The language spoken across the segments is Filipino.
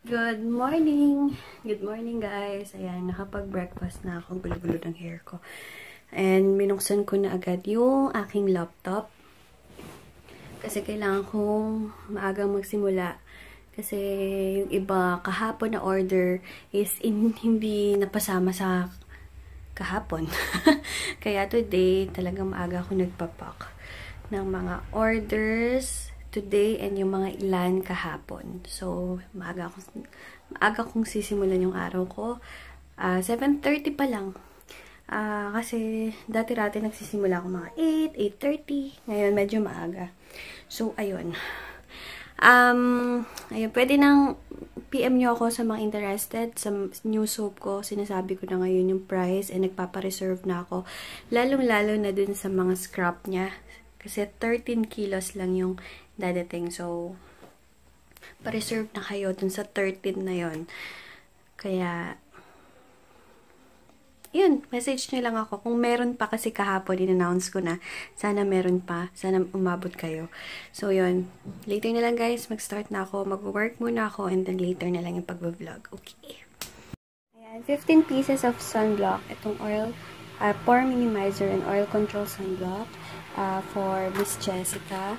Good morning! Good morning, guys. Ayan, nakapag-breakfast na ako. Gulo-gulo ng hair ko. And minuksan ko na agad yung aking laptop. Kasi kailangan kong maagang magsimula. Kasi yung iba kahapon na order is hindi napasama sa kahapon. Kaya today, talagang maaga ako nagpapak ng mga orders today and yung mga ilan kahapon. So, maaga kong sisimulan yung araw ko. 7:30 pa lang. Kasi dati-rati nagsisimula ako mga 8, 8:30. Ngayon, medyo maaga. So, ayun. Ayun, pwede nang PM nyo ako sa mga interested sa new soap ko. Sinasabi ko na ngayon yung price and nagpapareserve na ako. Lalong-lalo na dun sa mga scrap niya. Kasi 13 kilos lang yung dadating. So, pa-reserve na kayo dun sa 13 na yon. Kaya, yun, message nyo lang ako. Kung meron pa kasi kahapon, in-announce ko na. Sana meron pa. Sana umabot kayo. So, yun. Later na lang, guys. Mag-start na ako. Mag-work muna ako and then later na lang yung pag-vlog. Okay. Ayan, 15 pieces of sunblock. Itong oil, pore minimizer and oil control sunblock for Miss Jessica.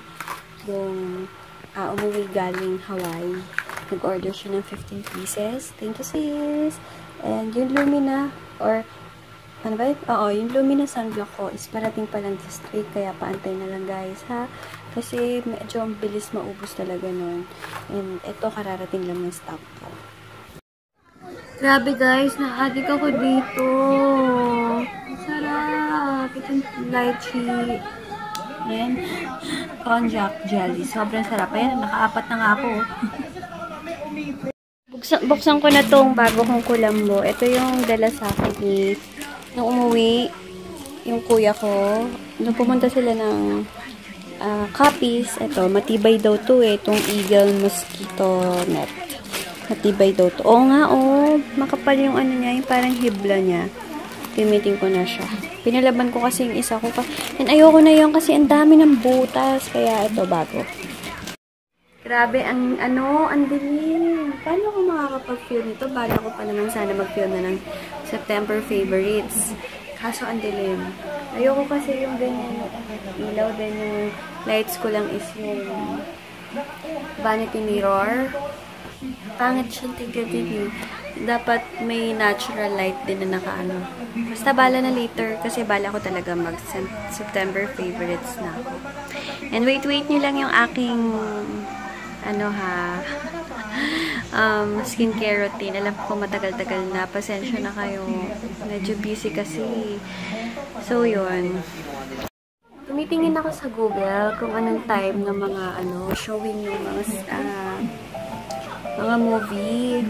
Yung umuwi galing Hawaii. Nag-order siya ng 15 pieces. Thank you, sis! And yung Lumina, or ano ba? Oo, yung Lumina sunblock ko is parating pa lang this week, kaya paantay na lang, guys, ha? Kasi medyo ang bilis maubos talaga nun. And ito, kararating lang ng stock ko. Grabe, guys, na-addict ako dito. Sarap! Itong lychee. Ayan, konjac jelly. Sobrang sarap. Ayan, nakaapat na nga ako. Buksan ko na tong bago kong kulambo. Ito yung dala sa akin nung umuwi yung kuya ko. Nung pumunta sila ng copies. Ito, matibay daw to eh. Itong Eagle Mosquito Net. Matibay daw to. Oo nga, oh. Makapal yung ano niya, yung parang hibla niya. Gamitin ko na siya. Pinalaban ko kasi yung isa ko. And ayoko na yun kasi ang dami ng butas. Kaya ito, bago. Grabe, ang dilim. Paano ko makakapag-film ito? Bala ko pa naman sana mag-film na ng September favorites. Kaso ang dilim. Ayoko kasi yung ganyan. Ilaw din yung lights ko lang is yung vanity mirror. Pangit siyang tignan. Dapat may natural light din na nakaano. Basta bala na later kasi bala ko talaga mag-September favorites na ako. And wait nyo lang yung aking skincare routine. Alam ko matagal-tagal na. Pasensya na kayo. Medyo busy kasi. So, yun. Tumitingin ako sa Google kung anong time ng mga showing yung mga movie.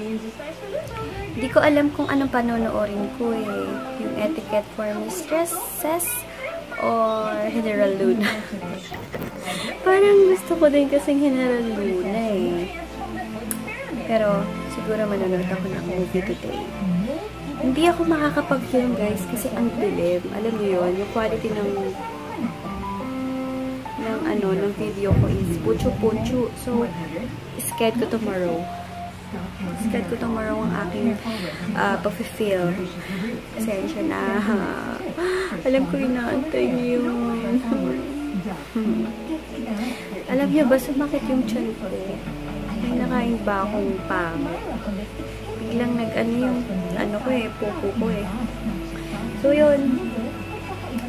Hindi ko alam kung anong panonoorin ko eh. Yung Etiquette for Mistresses or General Luna. Parang gusto ko din kasing General Luna eh. Pero siguro manonood ako ng movie today. Hindi ako makakapag-film, guys, kasi ang dilim. Alam niyo yun, yung quality ng video ko is pucho-pucho. So, scared ko tomorrow. Ang aking pa-film. Pasensya na. Alam ko inaantay niyo yun. Alam niyo ba, sumakit yung tiyan ko. May nakain ba akong pangit? Biglang pupo ko eh. So, yun.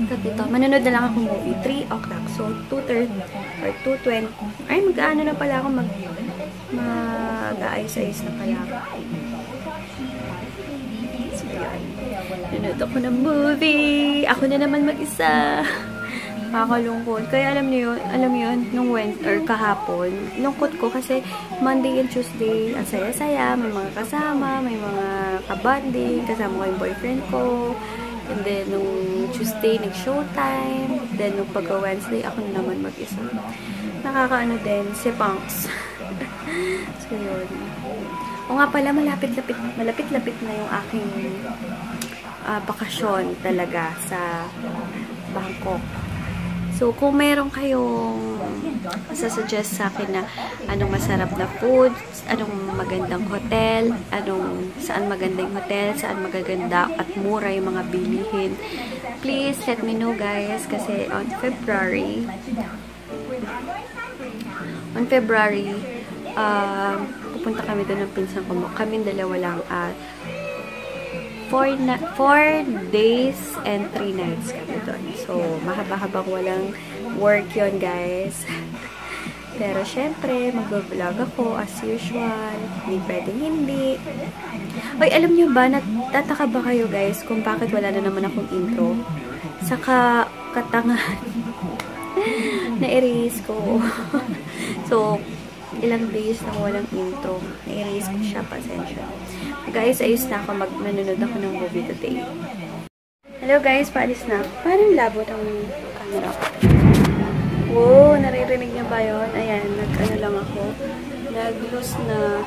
Dito, manonood na lang ako movie. 3 o'clock. So, 2:30 or 2:20. Ay, mag-ano na pala ako. Mag-aayos-ayos na pala ako. So, yan. Nanonood ako ng movie. Ako na naman mag-isa. Makakalungkot. Kaya alam niyo yun, nung kahapon, lungkot ko kasi Monday and Tuesday, ang saya-saya, may mga kasama, may mga kabanding, kasama ko yung boyfriend ko. And then, nung Tuesday, nag-showtime. Then, nung pagka-Wednesday, ako na naman mag-isa. Nakakaano din, si Punks. So, yun. O nga pala, malapit-lapit na yung aking bakasyon talaga sa Bangkok. So, kung meron kayong masasuggest sa akin na anong masarap na food, anong magandang hotel, saan magandang hotel, saan magaganda at mura yung mga bilihin, please let me know guys, kasi on February, pupunta kami doon ng pinsan ko. Kaming dalawa lang at 4 days and 3 nights kami doon. So, mahaba-habang walang work yon guys. Pero, syempre, mag-vlog ako as usual. Hindi pwedeng hindi. Oy, alam nyo ba, natataka ba kayo guys kung bakit wala na naman akong intro? Saka, katangahan. Na-erase ko. So, ilang days na walang intro. Na-erase ko siya, pasensya. Guys, ayos na ako. Nanonood ako ng movie today. Hello guys, paalis na ako. Parang labo ng camera ko. Wow, naririnig niyo ba yun? Ayan, nag-ano lang ako. Nag-loose na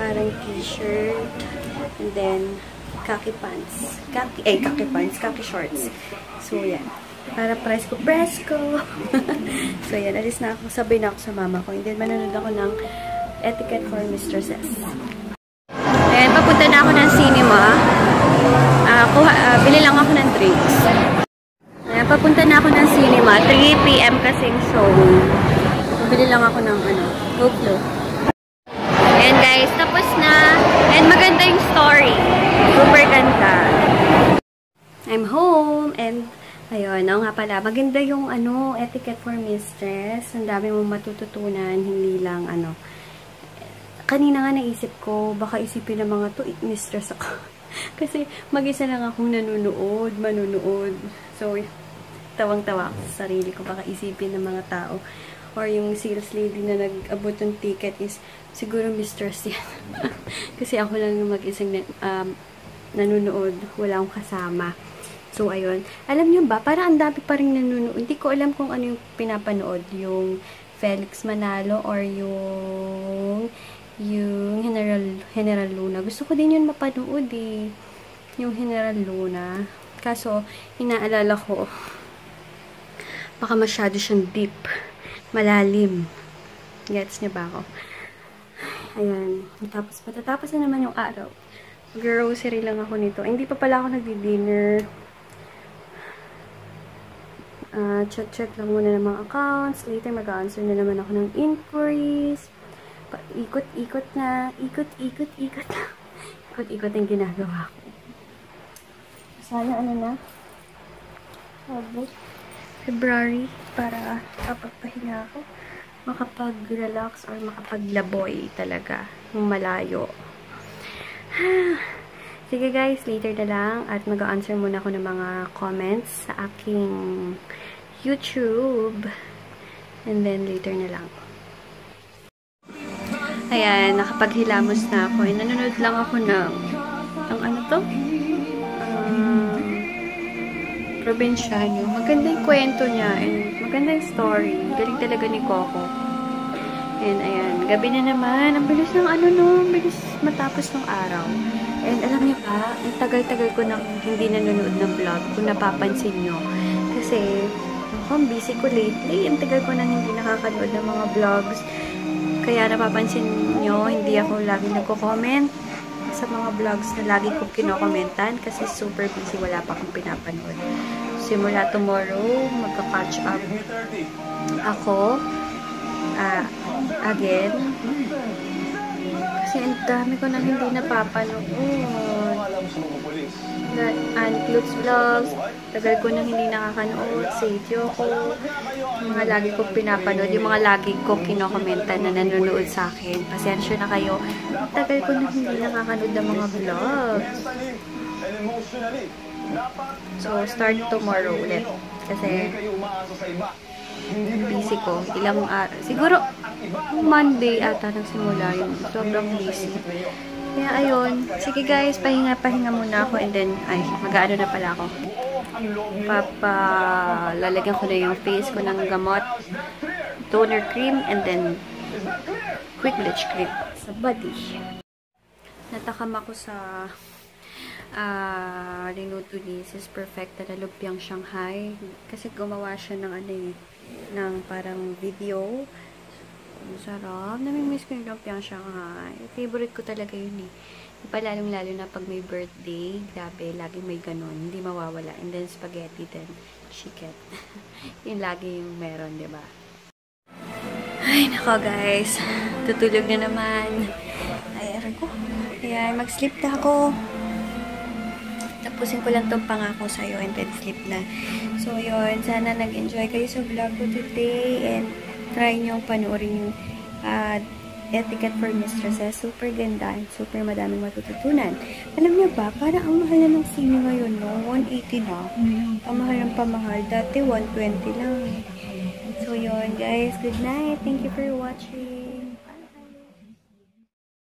parang t-shirt. And then, khaki pants. Khaki shorts. So, yan. Para presko. So, yan. Alis na ako. Sabay na ako sa mama ko. And then, manonood ako ng Etiquette for Mistresses. Ayan, papunta na ako ng cinema. Bili lang ako ng drinks. Ayan, papunta na ako ng cinema. 3 PM kasing show. Bili lang ako ng Coke Float. Ayan guys, tapos na. And maganda yung story. Super ganda. I'm home. And ayun, nga pala. Maganda yung Etiquette for Mistress. Ang dami mong matututunan. Hindi lang kanina nga naisip ko, baka isipin ng mga to, mistress ako. Kasi mag-isa lang akong manunood. So, tawang-tawa ako sa sarili ko, baka isipin ng mga tao. Or yung sales lady na nag-abot ng ticket is, siguro mistress yan. Kasi ako lang yung mag-isang nanunood, wala akong kasama. So, ayun. Alam niyo ba, parang ang dami pa rin nanunood. Hindi ko alam kung ano yung pinapanood. Yung Felix Manalo or yung General Luna. Gusto ko din yun mapanood eh. Yung General Luna. Kaso, inaalala ko, baka masyado siyang deep. Malalim. Gets niyo ba ako? Ayan. Tapos, patatapos na naman yung araw. Grocery lang ako nito. Hindi pa pala ako nagdi-dinner. Check lang muna ng mga accounts. Later, mag-answer na naman ako ng inquiries. Ikot-ikot na. Ikot-ikot ang ginagawa ko. Sana na? February para kapagpahinga ako. Makapag-relax or makapaglaboy talaga. Ng malayo. Sige guys, later na lang. At mag-answer muna ako ng mga comments sa aking YouTube. And then later na lang. Ayan, nakapaghilamos na ako. Nanonood lang ako ng Probinsyano. Maganda yung kwento niya. And maganda yung story. Galing talaga ni Coco. And ayan, gabi na naman. Ang bilis ng bilis matapos ng araw. And alam niyo ba, ang tagal-tagal ko nang hindi nanonood ng vlog. Kung napapansin niyo. Kasi, ang busy ko lately. Ang tagal ko nang hindi nakakanood ng mga vlogs. Kaya napapansin nyo, hindi ako lagi nagko-comment sa mga vlogs na lagi kong kinokomentan kasi super busy, wala pa akong pinapanood. Simula tomorrow, magka-catch up ako again. Kasi ang dami ko nang hindi napapanood. Unclutz vlogs, tagal ko nang hindi nakakanood, Seidyo ko, mga lagi kong pinapanood, yung mga lagi ko kinokomentan na nanonood sa akin. Pasensya na kayo, tagal ko nang hindi nakakanood ng mga vlogs. So, start tomorrow ulit. Kasi, busy ko. Ilang araw. Siguro, Monday ata nagsimula yung sobrang busy. Kaya ayun, sige guys, pahinga muna ako and then, mag-aano na pala ako. Lalagyan ko na yung face ko ng gamot, toner cream, and then quick bleach cream sa body. Natakam ako sa Rinuto ni Sis Perfecta na lumpiang Shanghai. Kasi gumawa siya ng ng parang video. Masarap. Namimiss ko yung lumpiang Shanghai. Favorite ko talaga yun eh. Palalong-lalo na pag may birthday, grabe, laging may ganun. Hindi mawawala. And then spaghetti, then chicken. Yun lagi yung meron, diba? Ay, nako guys. Tutulog na naman. Ay, aray ko. Ayan, mag-sleep na ako. Tapusin ko lang itong pangako sa'yo and then sleep na. So, yun. Sana nag-enjoy kayo sa vlog ko today. And try nyo panoorin yung Etiquette for Mistresses. Super ganda and super madaming matututunan. Alam niyo ba, parang ang mahal na ng sine ngayon, no? 180 na. Pamahal ng pamahal. Dati 120 lang. So, yun, guys. Good night. Thank you for watching.